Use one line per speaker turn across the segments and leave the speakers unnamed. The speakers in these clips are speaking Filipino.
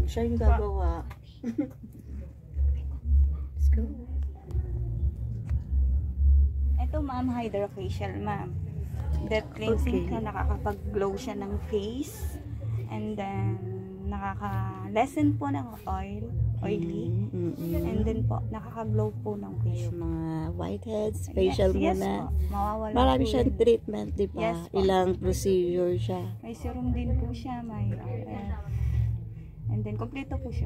Siya yung gagawa. Let's go.
Ito ma'am, hydrofacial ma'am. Deep cleansing na nakakapag-glow siya ng face. And then, nakaka-lessen po ng oily. And then po, nakaka-glow po ng face.
Mga whiteheads, facial
yes,
muna.
Po. Mawawala
Marami
po
siyang
yun.
treatment, di ba?
Yes,
Ilang procedure siya.
May serum din po siya, may and then, kompleto po siya.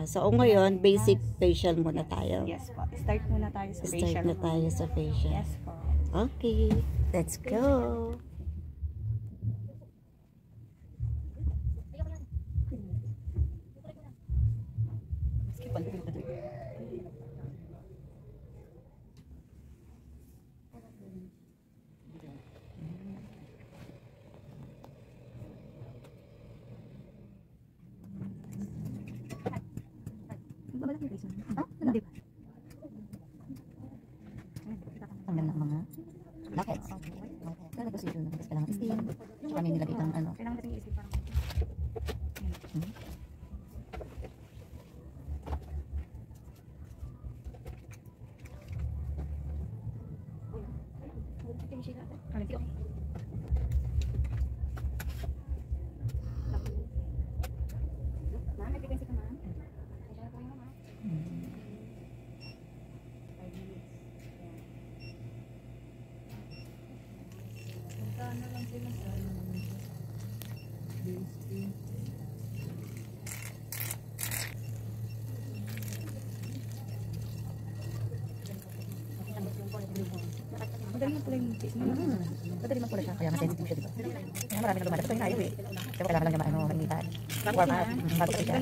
So, ngayon, basic facial muna tayo.
Yes po. Start muna tayo sa facial.
Start na tayo sa facial.
Yes po.
Okay. Let's go. Tanggal ng mga blackheads. Kaya nag-procedure na kasi kailangan steam. Kami nilagay ng ano.
Kailangan natin iisip parang madali na pala yung face mo.
Madali man pala siya. Kaya ma-sensitive siya, diba? Kaya marami na lumalabas. Ito yung ayaw eh. Kaya kailangan lang naman mag-initan. Warm up. Bago pa siya.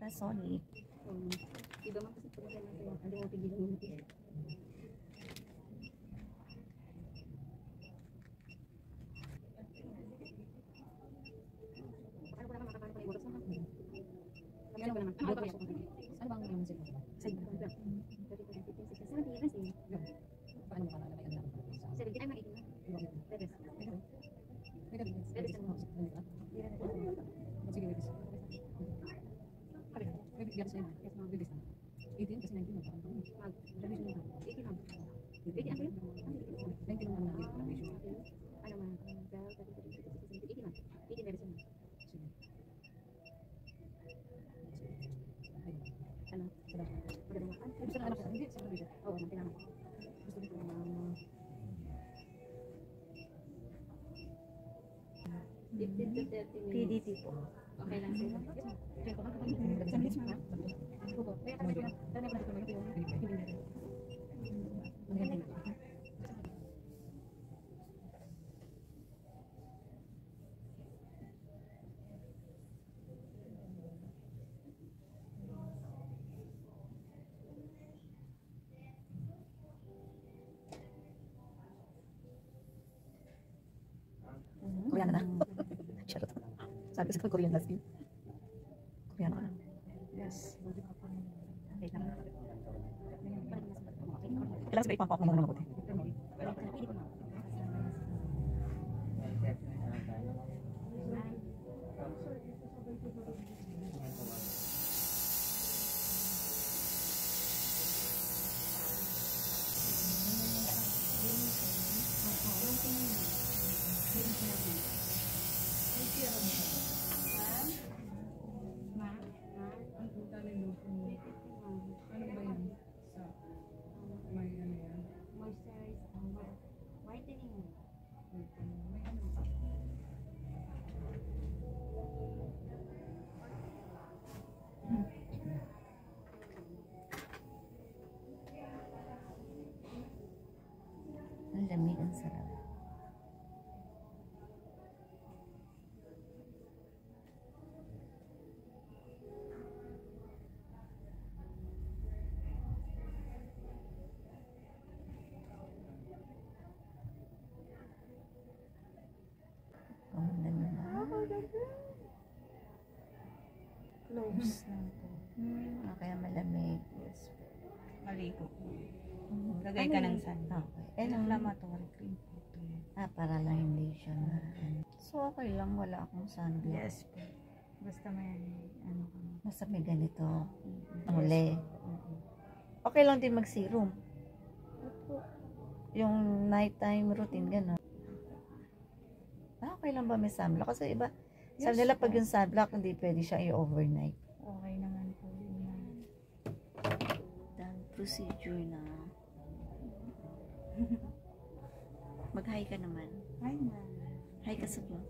Ultrasonic.
Iba man kasi pag hindi mo pigilan yung face. PDT po. Okay lang sila.
Koreana na. Charot. Sabi ko sa Korean last year. Koreana ka na.
Yes.
Kailangan sa ipapakok mo muna mabuti. Ang lamig, ang sarap.
makaligo. Lagay ka ng sun.
Okay.
Inflammatory cream po ito.
Para lang hindi siya na. So, okay lang. Wala akong sunblock.
Yes po. Basta may ano ka.
Basta may ganito. Muli. Okay lang din mag-serum. Yung nighttime routine, gano'n. Okay lang ba may sunblock? Kasi iba, sabi nila pag yung sunblock, hindi pwede siya i-overnight.
Okay naman po yun.
Done procedure na. Mag-hi ka naman.
Hi, ma'am.
Hi ka sa vlog.